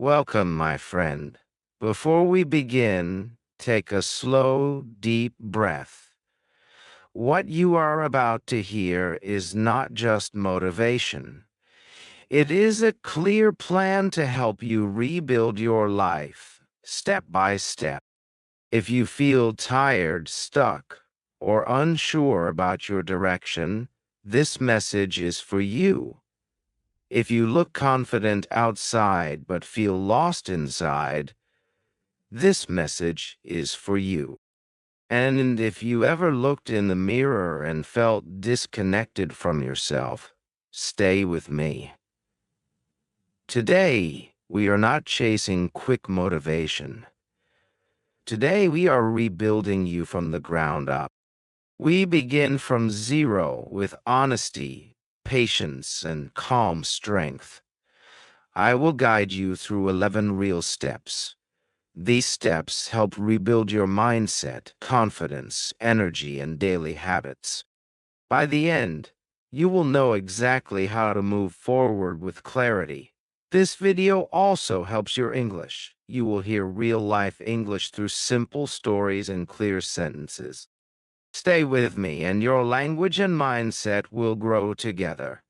Welcome, my friend. Before we begin, take a slow, deep breath. What you are about to hear is not just motivation. It is a clear plan to help you rebuild your life, step by step. If you feel tired, stuck, or unsure about your direction, this message is for you. If you look confident outside but feel lost inside, this message is for you. And if you ever looked in the mirror and felt disconnected from yourself, stay with me. Today, we are not chasing quick motivation. Today, we are rebuilding you from the ground up. We begin from zero with honesty, patience, and calm strength. I will guide you through 11 real steps. These steps help rebuild your mindset, confidence, energy, and daily habits. By the end, you will know exactly how to move forward with clarity. This video also helps your English. You will hear real-life English through simple stories and clear sentences. Stay with me, and your language and mindset will grow together.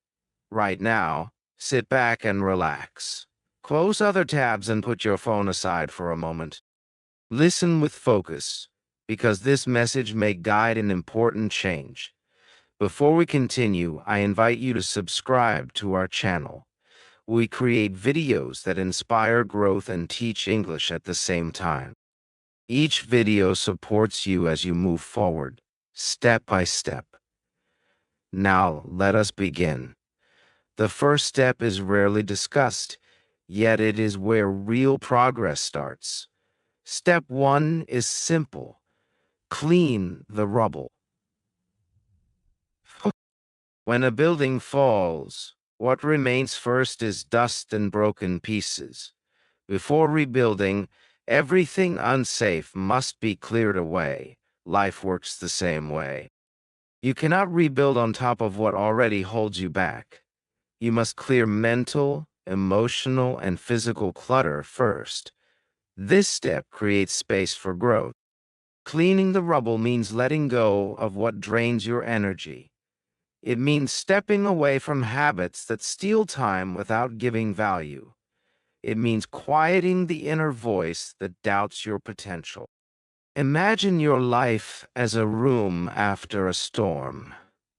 Right now, sit back and relax. Close other tabs and put your phone aside for a moment. Listen with focus, because this message may guide an important change. Before we continue, I invite you to subscribe to our channel. We create videos that inspire growth and teach English at the same time. Each video supports you as you move forward, step by step. Now, let us begin. The first step is rarely discussed, yet it is where real progress starts. Step 1 is simple. Clean the rubble. When a building falls, what remains first is dust and broken pieces. Before rebuilding, everything unsafe must be cleared away. Life works the same way. You cannot rebuild on top of what already holds you back. You must clear mental, emotional, and physical clutter first. This step creates space for growth. Cleaning the rubble means letting go of what drains your energy. It means stepping away from habits that steal time without giving value. It means quieting the inner voice that doubts your potential. Imagine your life as a room after a storm.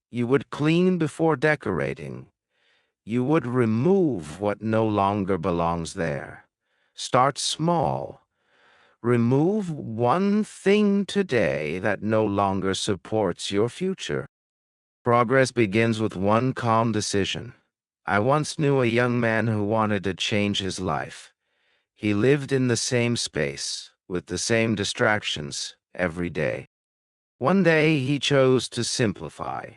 You would clean before decorating. You would remove what no longer belongs there. Start small. Remove one thing today that no longer supports your future. Progress begins with one calm decision. I once knew a young man who wanted to change his life. He lived in the same space, with the same distractions, every day. One day he chose to simplify.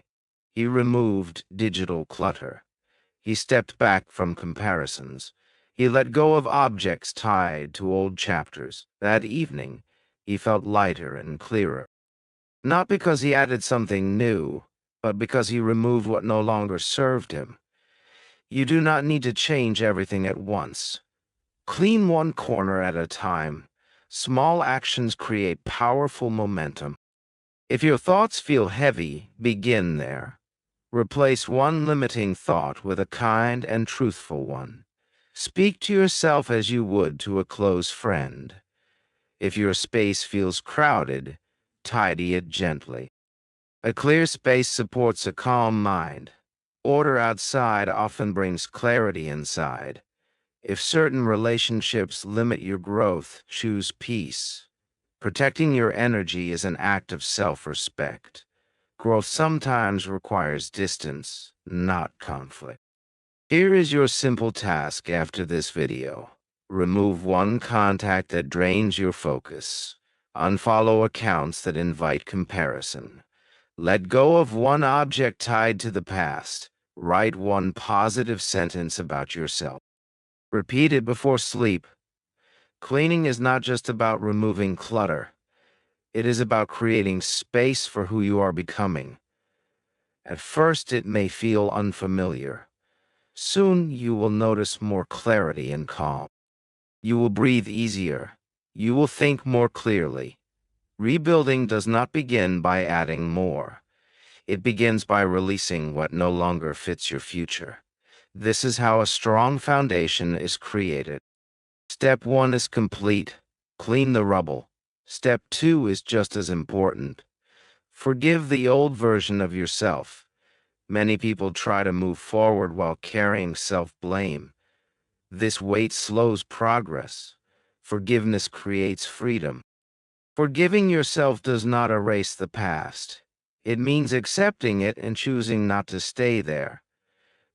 He removed digital clutter. He stepped back from comparisons. He let go of objects tied to old chapters. That evening, he felt lighter and clearer. Not because he added something new, but because he removed what no longer served him. You do not need to change everything at once. Clean one corner at a time. Small actions create powerful momentum. If your thoughts feel heavy, begin there. Replace one limiting thought with a kind and truthful one. Speak to yourself as you would to a close friend. If your space feels crowded, tidy it gently. A clear space supports a calm mind. Order outside often brings clarity inside. If certain relationships limit your growth, choose peace. Protecting your energy is an act of self-respect. Growth sometimes requires distance, not conflict. Here is your simple task after this video. Remove one contact that drains your focus. Unfollow accounts that invite comparison. Let go of one object tied to the past. Write one positive sentence about yourself. Repeat it before sleep. Cleaning is not just about removing clutter. It is about creating space for who you are becoming. At first, it may feel unfamiliar. Soon, you will notice more clarity and calm. You will breathe easier. You will think more clearly. Rebuilding does not begin by adding more. It begins by releasing what no longer fits your future. This is how a strong foundation is created. Step 1 is complete. Clean the rubble. Step 2 is just as important. Forgive the old version of yourself. Many people try to move forward while carrying self-blame. This weight slows progress. Forgiveness creates freedom. Forgiving yourself does not erase the past. It means accepting it and choosing not to stay there.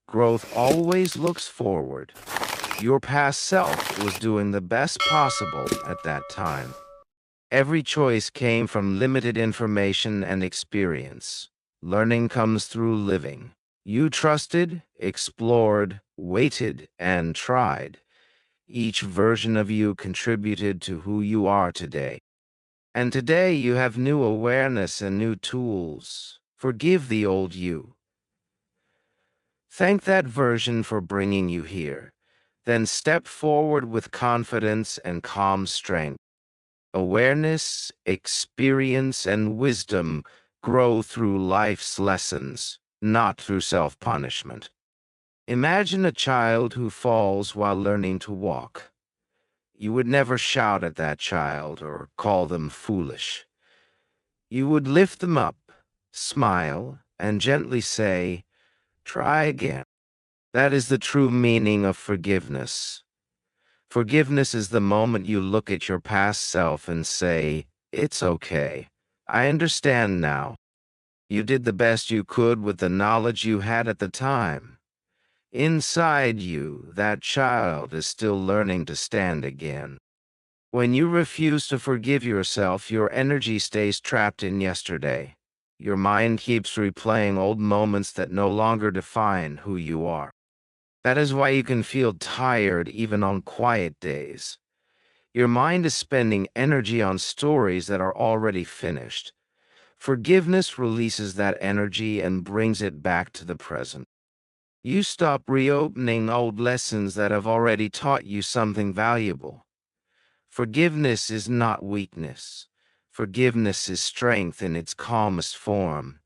Growth always looks forward. Your past self was doing the best possible at that time. Every choice came from limited information and experience. Learning comes through living. You trusted, explored, waited, and tried. Each version of you contributed to who you are today. And today you have new awareness and new tools. Forgive the old you. Thank that version for bringing you here. Then step forward with confidence and calm strength. Awareness, experience, and wisdom grow through life's lessons, not through self-punishment. Imagine a child who falls while learning to walk. You would never shout at that child or call them foolish. You would lift them up, smile, and gently say, "Try again." That is the true meaning of forgiveness. Forgiveness is the moment you look at your past self and say, "It's okay. I understand now. You did the best you could with the knowledge you had at the time." Inside you, that child is still learning to stand again. When you refuse to forgive yourself, your energy stays trapped in yesterday. Your mind keeps replaying old moments that no longer define who you are. That is why you can feel tired even on quiet days. Your mind is spending energy on stories that are already finished. Forgiveness releases that energy and brings it back to the present. You stop reopening old lessons that have already taught you something valuable. Forgiveness is not weakness. Forgiveness is strength in its calmest form.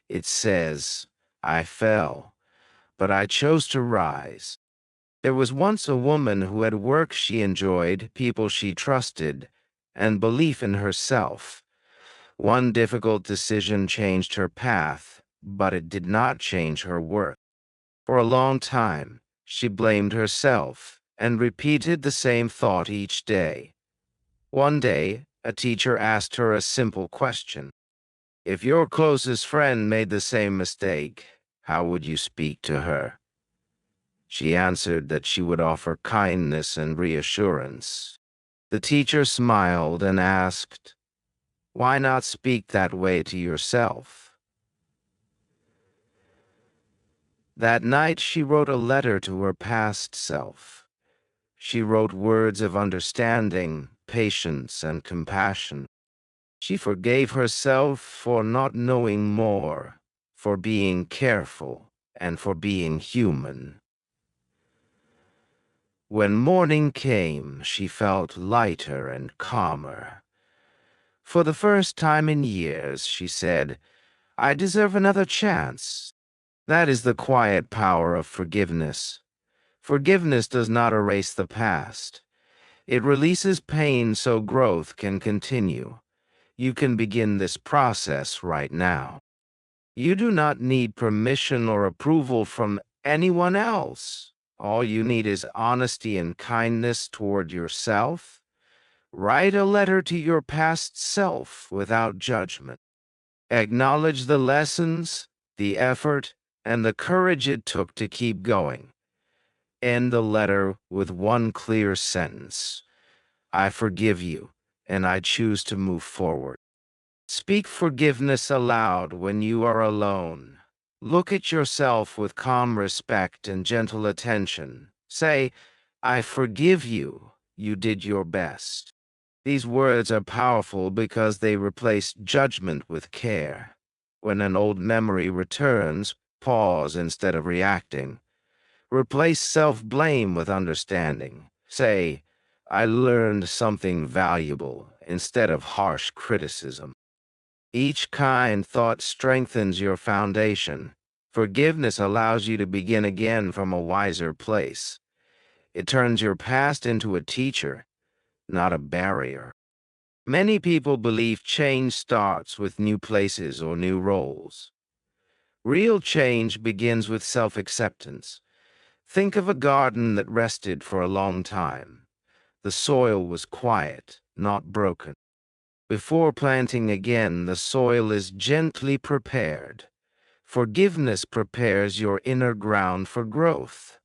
It says, "I fell, but I chose to rise." There was once a woman who had work she enjoyed, people she trusted, and belief in herself. One difficult decision changed her path, but it did not change her worth. For a long time, she blamed herself and repeated the same thought each day. One day, a teacher asked her a simple question. If your closest friend made the same mistake, how would you speak to her? She answered that she would offer kindness and reassurance. The teacher smiled and asked, "Why not speak that way to yourself?" That night she wrote a letter to her past self. She wrote words of understanding, patience, and compassion. She forgave herself for not knowing more, for being careful, and for being human. When morning came, she felt lighter and calmer. For the first time in years, she said, "I deserve another chance." That is the quiet power of forgiveness. Forgiveness does not erase the past. It releases pain so growth can continue. You can begin this process right now. You do not need permission or approval from anyone else. All you need is honesty and kindness toward yourself. Write a letter to your past self without judgment. Acknowledge the lessons, the effort, and the courage it took to keep going. End the letter with one clear sentence: "I forgive you, and I choose to move forward." Speak forgiveness aloud when you are alone. Look at yourself with calm respect and gentle attention. Say, "I forgive you. You did your best." These words are powerful because they replace judgment with care. When an old memory returns, pause instead of reacting. Replace self-blame with understanding. Say, I learned something valuable instead of harsh criticism. Each kind thought strengthens your foundation. Forgiveness allows you to begin again from a wiser place. It turns your past into a teacher, not a barrier. Many people believe change starts with new places or new roles. Real change begins with self-acceptance. Think of a garden that rested for a long time. The soil was quiet, not broken. Before planting again, the soil is gently prepared. Forgiveness prepares your inner ground for growth.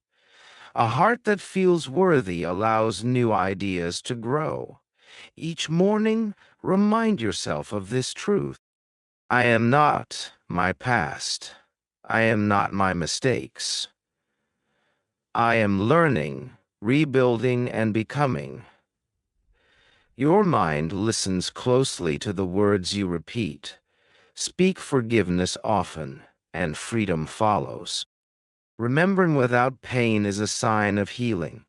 A heart that feels worthy allows new ideas to grow. Each morning, remind yourself of this truth. I am not my past. I am not my mistakes. I am learning, rebuilding, and becoming. Your mind listens closely to the words you repeat. Speak forgiveness often, and freedom follows. Remembering without pain is a sign of healing.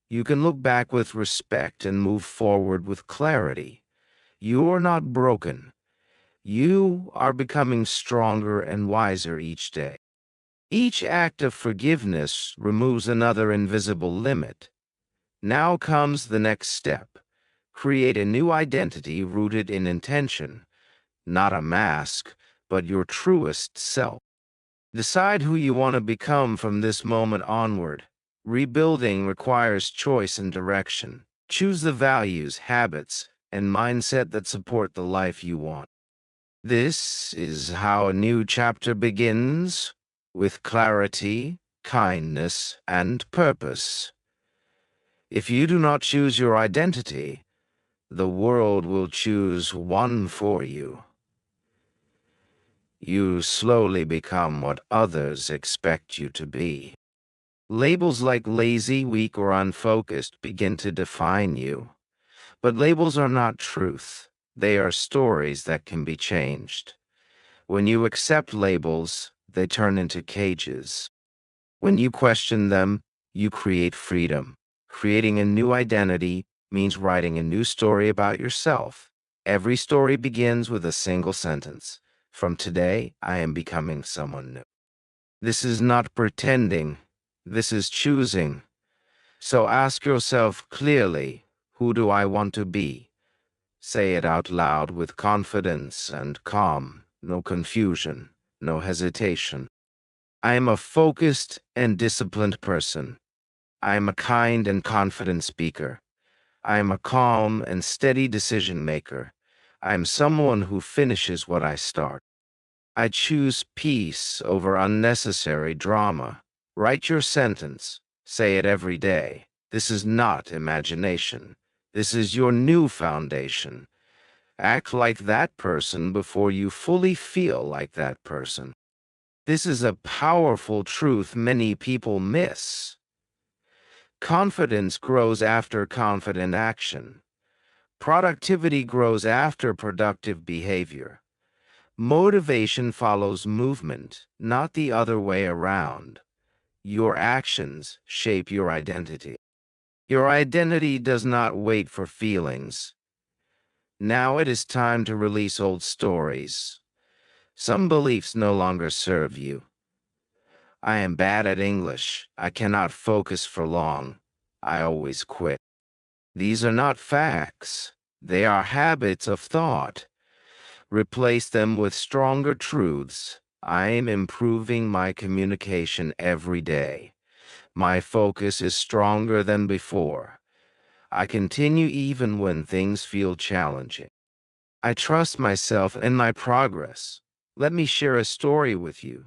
You can look back with respect and move forward with clarity. You are not broken. You are becoming stronger and wiser each day. Each act of forgiveness removes another invisible limit. Now comes the next step. Create a new identity rooted in intention, not a mask, but your truest self. Decide who you want to become from this moment onward. Rebuilding requires choice and direction. Choose the values, habits, and mindset that support the life you want. This is how a new chapter begins, with clarity, kindness, and purpose. If you do not choose your identity, the world will choose one for you. You slowly become what others expect you to be. Labels like lazy, weak, or unfocused begin to define you. But labels are not truth. They are stories that can be changed. When you accept labels, they turn into cages. When you question them, you create freedom. Creating a new identity means writing a new story about yourself. Every story begins with a single sentence. From today, I am becoming someone new. This is not pretending. This is choosing. So ask yourself clearly, who do I want to be? Say it out loud with confidence and calm, no confusion, no hesitation. I am a focused and disciplined person. I am a kind and confident speaker. I am a calm and steady decision maker. I am someone who finishes what I start. I choose peace over unnecessary drama. Write your sentence. Say it every day. This is not imagination. This is your new foundation. Act like that person before you fully feel like that person. This is a powerful truth many people miss. Confidence grows after confident action. Productivity grows after productive behavior. Motivation follows movement, not the other way around. Your actions shape your identity. Your identity does not wait for feelings. Now it is time to release old stories. Some beliefs no longer serve you. I am bad at English. I cannot focus for long. I always quit. These are not facts. They are habits of thought. Replace them with stronger truths. I am improving my communication every day. My focus is stronger than before. I continue even when things feel challenging. I trust myself and my progress. Let me share a story with you.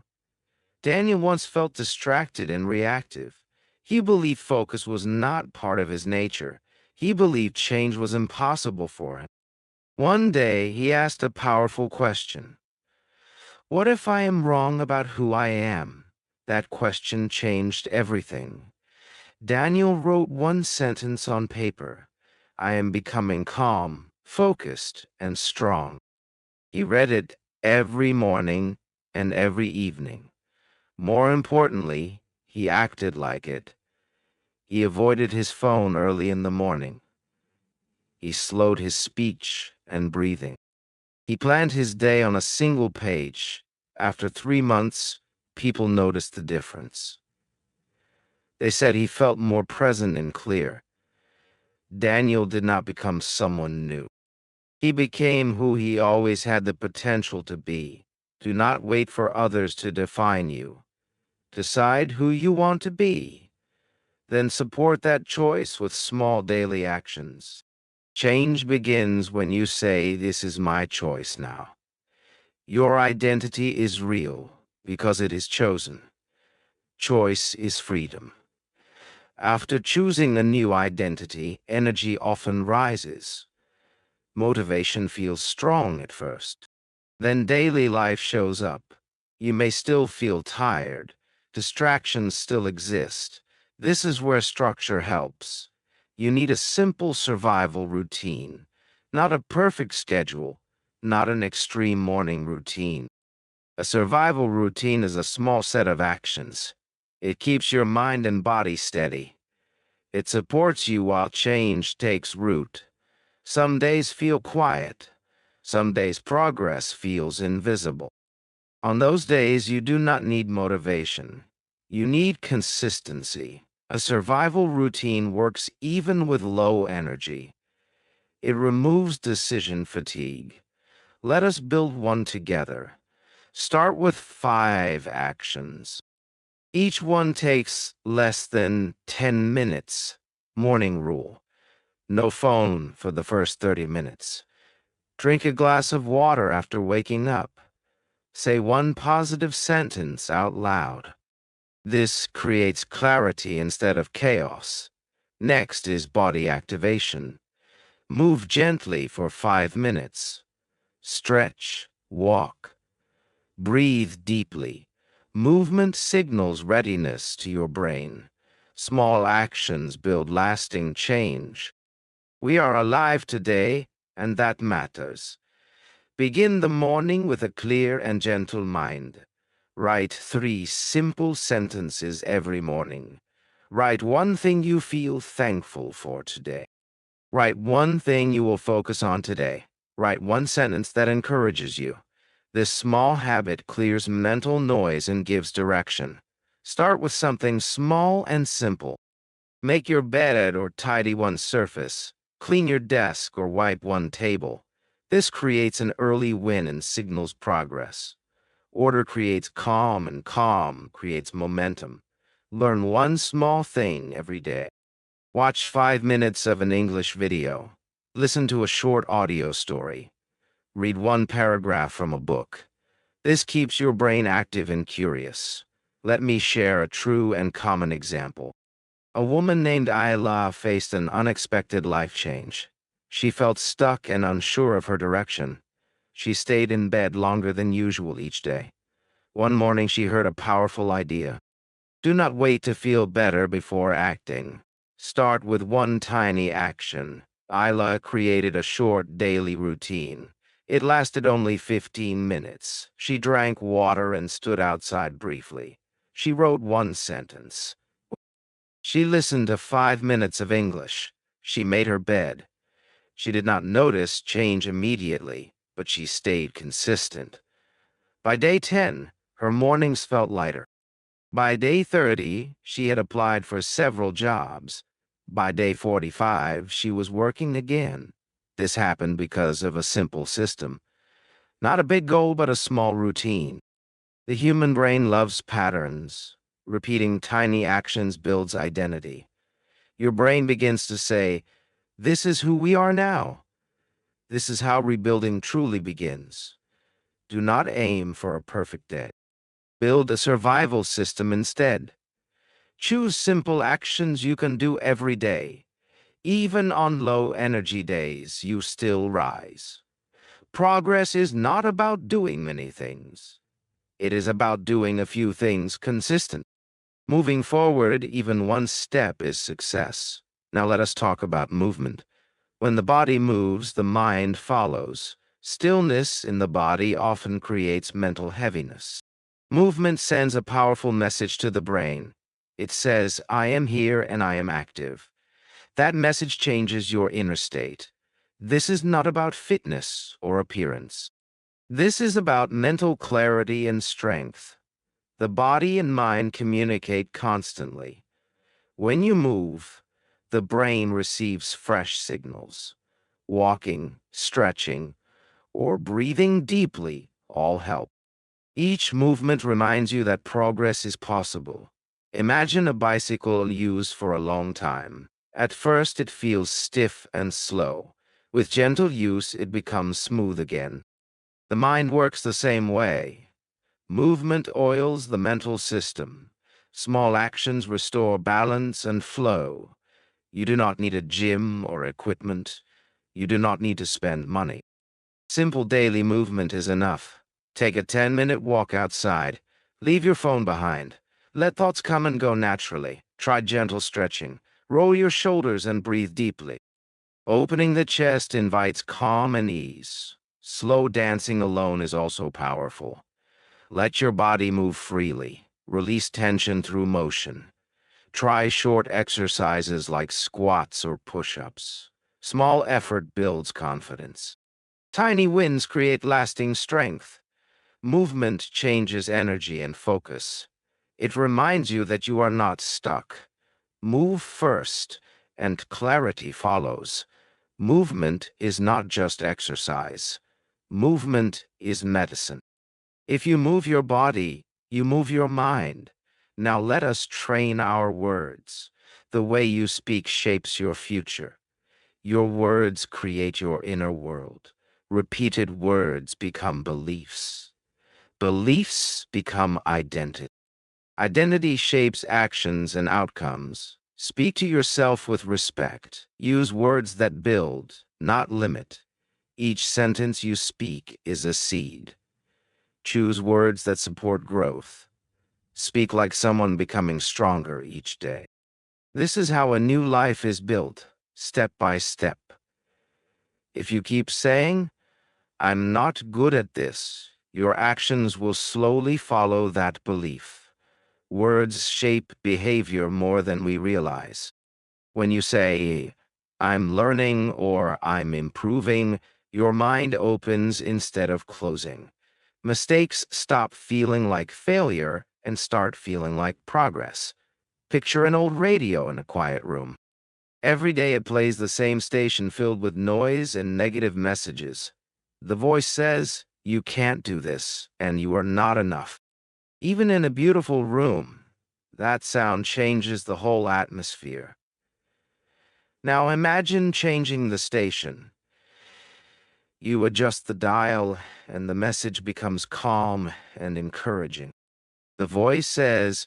Daniel once felt distracted and reactive. He believed focus was not part of his nature. He believed change was impossible for him. One day, he asked a powerful question. What if I am wrong about who I am? That question changed everything. Daniel wrote one sentence on paper. I am becoming calm, focused, and strong. He read it every morning and every evening. More importantly, he acted like it. He avoided his phone early in the morning. He slowed his speech and breathing. He planned his day on a single page. After 3 months, people noticed the difference. They said he felt more present and clear. Daniel did not become someone new. He became who he always had the potential to be. Do not wait for others to define you. Decide who you want to be. Then support that choice with small daily actions. Change begins when you say, "This is my choice now." Your identity is real because it is chosen. Choice is freedom. After choosing a new identity, energy often rises. Motivation feels strong at first. Then daily life shows up. You may still feel tired. Distractions still exist. This is where structure helps. You need a simple survival routine, not a perfect schedule, not an extreme morning routine. A survival routine is a small set of actions. It keeps your mind and body steady. It supports you while change takes root. Some days feel quiet. Some days progress feels invisible. On those days, you do not need motivation. You need consistency. A survival routine works even with low energy. It removes decision fatigue. Let us build one together. Start with 5 actions. Each one takes less than 10 minutes. Morning rule. No phone for the first 30 minutes. Drink a glass of water after waking up. Say one positive sentence out loud. This creates clarity instead of chaos. Next is body activation. Move gently for 5 minutes. Stretch, walk, breathe deeply. Movement signals readiness to your brain. Small actions build lasting change. We are alive today, and that matters. Begin the morning with a clear and gentle mind. Write 3 simple sentences every morning. Write one thing you feel thankful for today. Write one thing you will focus on today. Write one sentence that encourages you. This small habit clears mental noise and gives direction. Start with something small and simple. Make your bed or tidy one surface. Clean your desk or wipe one table. This creates an early win and signals progress. Order creates calm, and calm creates momentum. Learn one small thing every day. Watch 5 minutes of an English video. Listen to a short audio story. Read one paragraph from a book. This keeps your brain active and curious. Let me share a true and common example. A woman named Ayla faced an unexpected life change. She felt stuck and unsure of her direction. She stayed in bed longer than usual each day. One morning she heard a powerful idea. Do not wait to feel better before acting. Start with one tiny action. Ayla created a short daily routine. It lasted only 15 minutes. She drank water and stood outside briefly. She wrote one sentence. She listened to 5 minutes of English. She made her bed. She did not notice change immediately, but she stayed consistent. By day 10, her mornings felt lighter. By day 30, she had applied for several jobs. By day 45, she was working again. This happened because of a simple system. Not a big goal, but a small routine. The human brain loves patterns. Repeating tiny actions builds identity. Your brain begins to say, "This is who we are now." This is how rebuilding truly begins. Do not aim for a perfect day. Build a survival system instead. Choose simple actions you can do every day. Even on low energy days, you still rise. Progress is not about doing many things. It is about doing a few things consistent. Moving forward, even one step is success. Now let us talk about movement. When the body moves, the mind follows. Stillness in the body often creates mental heaviness. Movement sends a powerful message to the brain. It says, I am here and I am active. That message changes your inner state. This is not about fitness or appearance. This is about mental clarity and strength. The body and mind communicate constantly. When you move, the brain receives fresh signals. Walking, stretching, or breathing deeply all help. Each movement reminds you that progress is possible. Imagine a bicycle used for a long time. At first, it feels stiff and slow. With gentle use, it becomes smooth again. The mind works the same way. Movement oils the mental system. Small actions restore balance and flow. You do not need a gym or equipment. You do not need to spend money. Simple daily movement is enough. Take a 10-minute walk outside. Leave your phone behind. Let thoughts come and go naturally. Try gentle stretching. Roll your shoulders and breathe deeply. Opening the chest invites calm and ease. Slow dancing alone is also powerful. Let your body move freely. Release tension through motion. Try short exercises like squats or push-ups. Small effort builds confidence. Tiny wins create lasting strength. Movement changes energy and focus. It reminds you that you are not stuck. Move first, and clarity follows. Movement is not just exercise. Movement is medicine. If you move your body, you move your mind. Now let us train our words. The way you speak shapes your future. Your words create your inner world. Repeated words become beliefs. Beliefs become identity. Identity shapes actions and outcomes. Speak to yourself with respect. Use words that build, not limit. Each sentence you speak is a seed. Choose words that support growth. Speak like someone becoming stronger each day. This is how a new life is built, step by step. If you keep saying, I'm not good at this, your actions will slowly follow that belief. Words shape behavior more than we realize. When you say, I'm learning or I'm improving, your mind opens instead of closing. Mistakes stop feeling like failure and start feeling like progress. Picture an old radio in a quiet room. Every day it plays the same station filled with noise and negative messages. The voice says, you can't do this, and you are not enough. Even in a beautiful room, that sound changes the whole atmosphere. Now imagine changing the station. You adjust the dial, and the message becomes calm and encouraging. The voice says,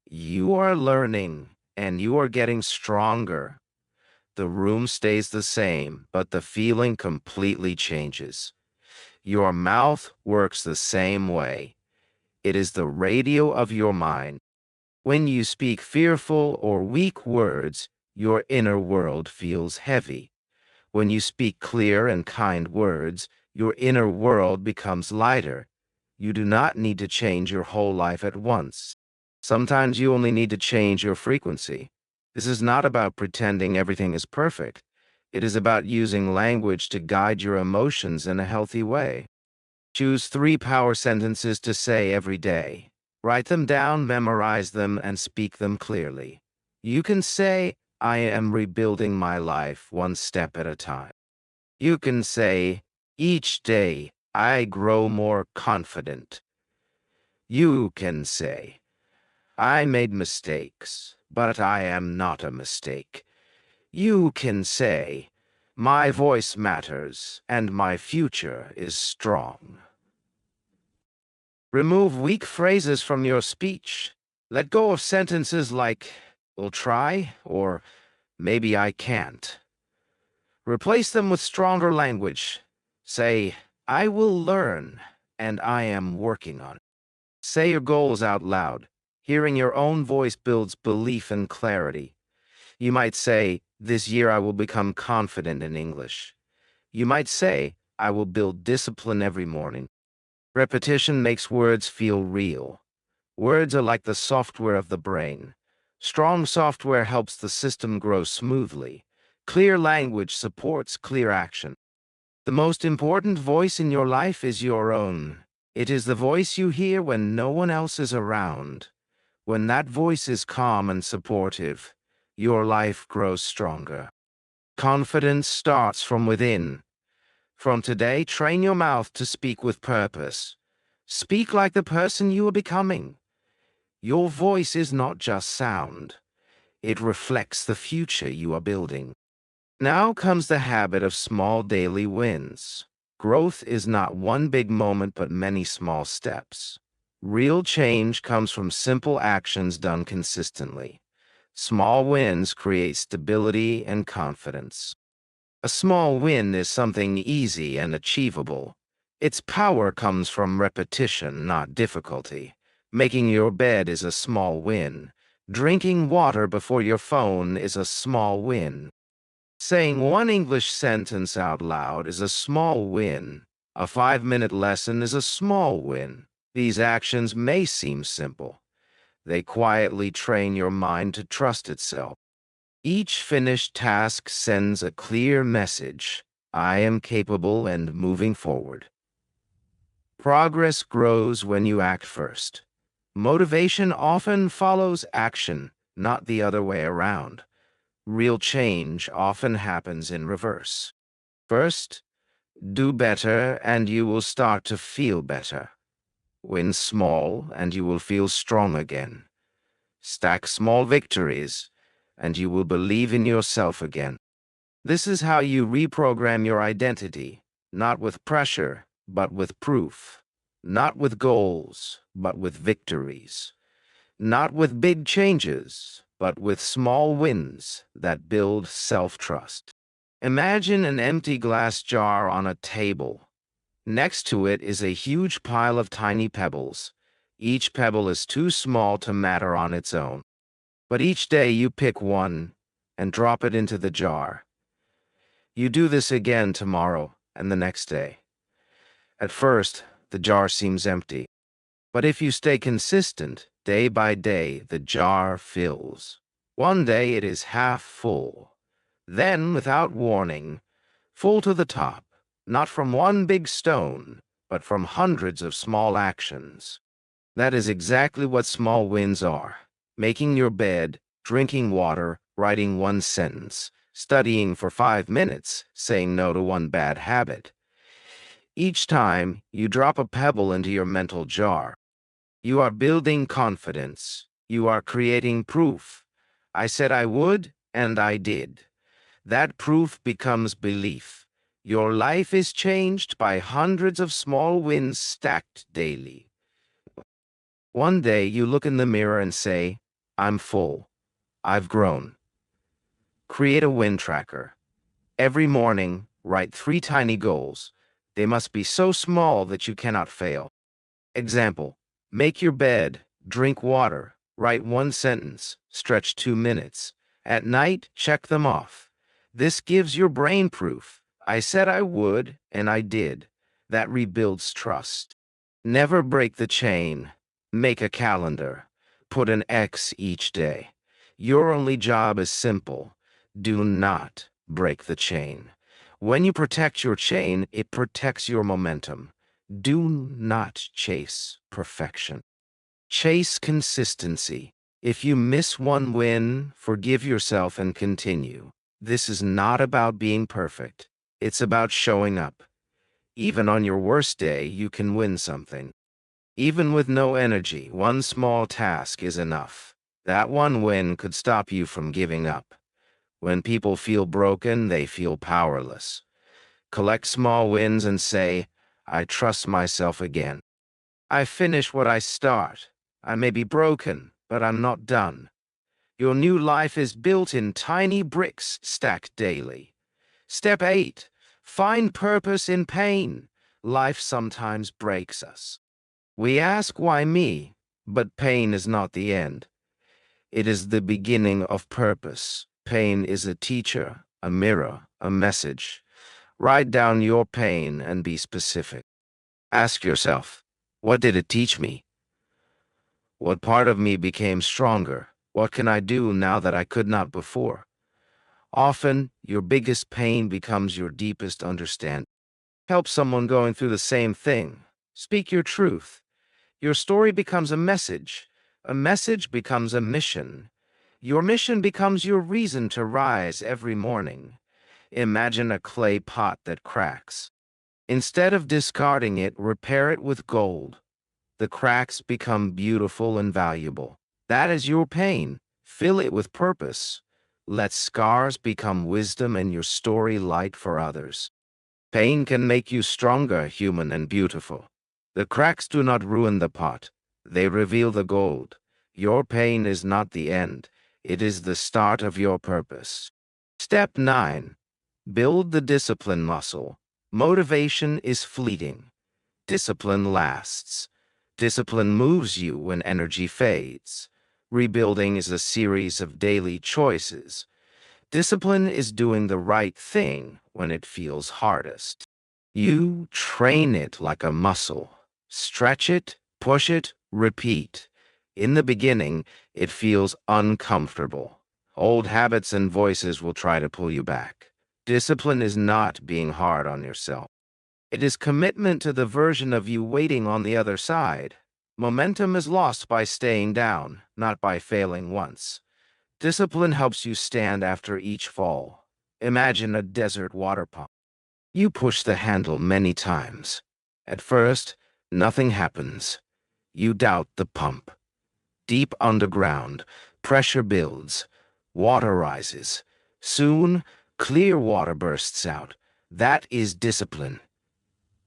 you are learning, and you are getting stronger. The room stays the same, but the feeling completely changes. Your mouth works the same way. It is the radio of your mind. When you speak fearful or weak words, your inner world feels heavy. When you speak clear and kind words, your inner world becomes lighter. You do not need to change your whole life at once. Sometimes you only need to change your frequency. This is not about pretending everything is perfect. It is about using language to guide your emotions in a healthy way. Choose 3 power sentences to say every day. Write them down, memorize them, and speak them clearly. You can say, I am rebuilding my life one step at a time. You can say, each day I grow more confident. You can say, I made mistakes, but I am not a mistake. You can say, my voice matters and my future is strong. Remove weak phrases from your speech. Let go of sentences like, "will try," or "maybe I can't." Replace them with stronger language. Say, "I will learn, and I am working on it." Say your goals out loud. Hearing your own voice builds belief and clarity. You might say, "This year I will become confident in English." You might say, "I will build discipline every morning." Repetition makes words feel real. Words are like the software of the brain. Strong software helps the system grow smoothly. Clear language supports clear action. The most important voice in your life is your own. It is the voice you hear when no one else is around. When that voice is calm and supportive, your life grows stronger. Confidence starts from within. From today, train your mouth to speak with purpose. Speak like the person you are becoming. Your voice is not just sound. It reflects the future you are building. Now comes the habit of small daily wins. Growth is not one big moment but many small steps. Real change comes from simple actions done consistently. Small wins create stability and confidence. A small win is something easy and achievable. Its power comes from repetition, not difficulty. Making your bed is a small win. Drinking water before your phone is a small win. Saying one English sentence out loud is a small win. A 5-minute lesson is a small win. These actions may seem simple. They quietly train your mind to trust itself. Each finished task sends a clear message. I am capable and moving forward. Progress grows when you act first. Motivation often follows action, not the other way around. Real change often happens in reverse. First, do better and you will start to feel better. Win small and you will feel strong again. Stack small victories and you will believe in yourself again. This is how you reprogram your identity, not with pressure, but with proof. Not with goals, but with victories. Not with big changes, but with small wins that build self-trust. Imagine an empty glass jar on a table. Next to it is a huge pile of tiny pebbles. Each pebble is too small to matter on its own. But each day you pick one and drop it into the jar. You do this again tomorrow and the next day. At first, the jar seems empty. But if you stay consistent, day by day, the jar fills. One day it is half full. Then, without warning, full to the top, not from one big stone, but from hundreds of small actions. That is exactly what small wins are. Making your bed, drinking water, writing one sentence, studying for 5 minutes, saying no to one bad habit. Each time, you drop a pebble into your mental jar. You are building confidence. You are creating proof. I said I would, and I did. That proof becomes belief. Your life is changed by hundreds of small wins stacked daily. One day you look in the mirror and say, I'm full. I've grown. Create a win tracker. Every morning, write 3 tiny goals. They must be so small that you cannot fail. Example, make your bed, drink water, write one sentence, stretch 2 minutes. At night, check them off. This gives your brain proof. I said I would, and I did. That rebuilds trust. Never break the chain. Make a calendar. Put an X each day. Your only job is simple. Do not break the chain. When you protect your chain, it protects your momentum. Do not chase perfection. Chase consistency. If you miss one win, forgive yourself and continue. This is not about being perfect. It's about showing up. Even on your worst day, you can win something. Even with no energy, one small task is enough. That one win could stop you from giving up. When people feel broken, they feel powerless. Collect small wins and say, I trust myself again. I finish what I start. I may be broken, but I'm not done. Your new life is built in tiny bricks stacked daily. Step 8. Find purpose in pain. Life sometimes breaks us. We ask why me, but pain is not the end. It is the beginning of purpose. Pain is a teacher, a mirror, a message. Write down your pain and be specific. Ask yourself, what did it teach me? What part of me became stronger? What can I do now that I could not before? Often, your biggest pain becomes your deepest understanding. Help someone going through the same thing. Speak your truth. Your story becomes a message. A message becomes a mission. Your mission becomes your reason to rise every morning. Imagine a clay pot that cracks. Instead of discarding it, repair it with gold. The cracks become beautiful and valuable. That is your pain. Fill it with purpose. Let scars become wisdom and your story light for others. Pain can make you stronger, human, and beautiful. The cracks do not ruin the pot. They reveal the gold. Your pain is not the end. It is the start of your purpose. Step 9. Build the discipline muscle. Motivation is fleeting. Discipline lasts. Discipline moves you when energy fades. Rebuilding is a series of daily choices. Discipline is doing the right thing when it feels hardest. You train it like a muscle. Stretch it, push it, repeat. In the beginning, it feels uncomfortable. Old habits and voices will try to pull you back. Discipline is not being hard on yourself. It is commitment to the version of you waiting on the other side. Momentum is lost by staying down, not by failing once. Discipline helps you stand after each fall. Imagine a desert water pump. You push the handle many times. At first, nothing happens. You doubt the pump. Deep underground, pressure builds. Water rises. Soon, clear water bursts out. That is discipline.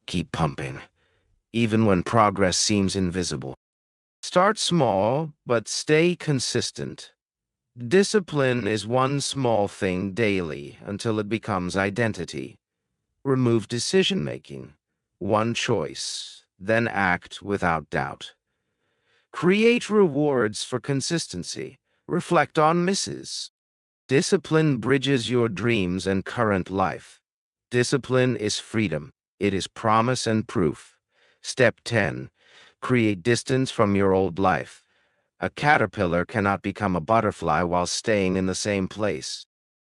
Keep pumping, even when progress seems invisible. Start small, but stay consistent. Discipline is one small thing daily until it becomes identity. Remove decision-making. One choice, then act without doubt. Create rewards for consistency. Reflect on misses. Discipline bridges your dreams and current life. Discipline is freedom. It is promise and proof. Step 10. Create distance from your old life. A caterpillar cannot become a butterfly while staying in the same place.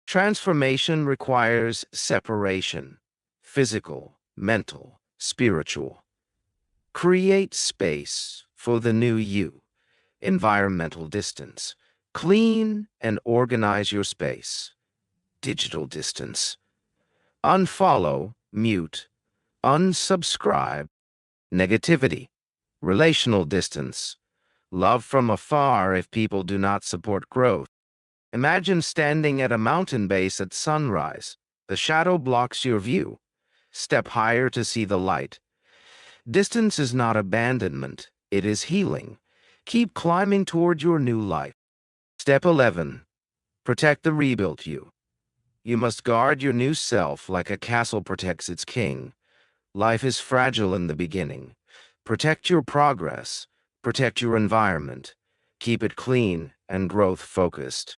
Transformation requires separation. Physical, mental, spiritual. Create space for the new you. Environmental distance. Clean and organize your space. Digital distance. Unfollow, mute, unsubscribe. Negativity. Relational distance. Love from afar if people do not support growth. Imagine standing at a mountain base at sunrise. The shadow blocks your view. Step higher to see the light. Distance is not abandonment, it is healing. Keep climbing toward your new life. Step 11. Protect the rebuilt you. You must guard your new self like a castle protects its king. Life is fragile in the beginning. Protect your progress. Protect your environment. Keep it clean and growth-focused.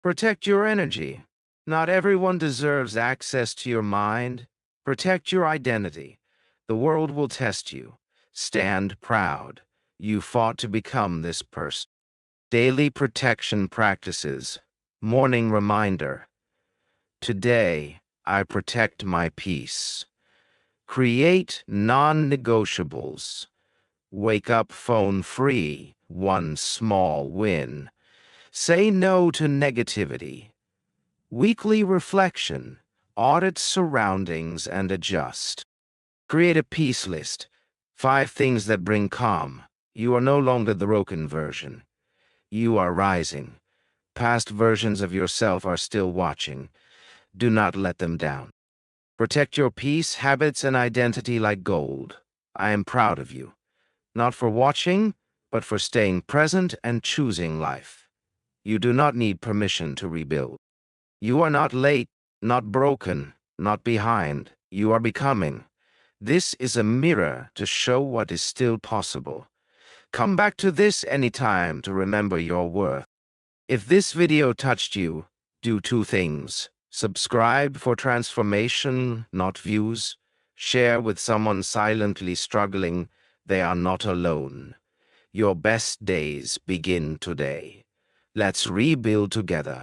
Protect your energy. Not everyone deserves access to your mind. Protect your identity. The world will test you. Stand proud. You fought to become this person. Daily protection practices. Morning reminder. Today, I protect my peace. Create non-negotiables. Wake up phone-free. One small win. Say no to negativity. Weekly reflection. Audit surroundings and adjust. Create a peace list. 5 things that bring calm. You are no longer the broken version. You are rising. Past versions of yourself are still watching. Do not let them down. Protect your peace, habits, and identity like gold. I am proud of you. Not for watching, but for staying present and choosing life. You do not need permission to rebuild. You are not late, not broken, not behind. You are becoming. This is a mirror to show what is still possible. Come back to this anytime to remember your worth. If this video touched you, do 2 things. Subscribe for transformation, not views. Share with someone silently struggling. They are not alone. Your best days begin today. Let's rebuild together.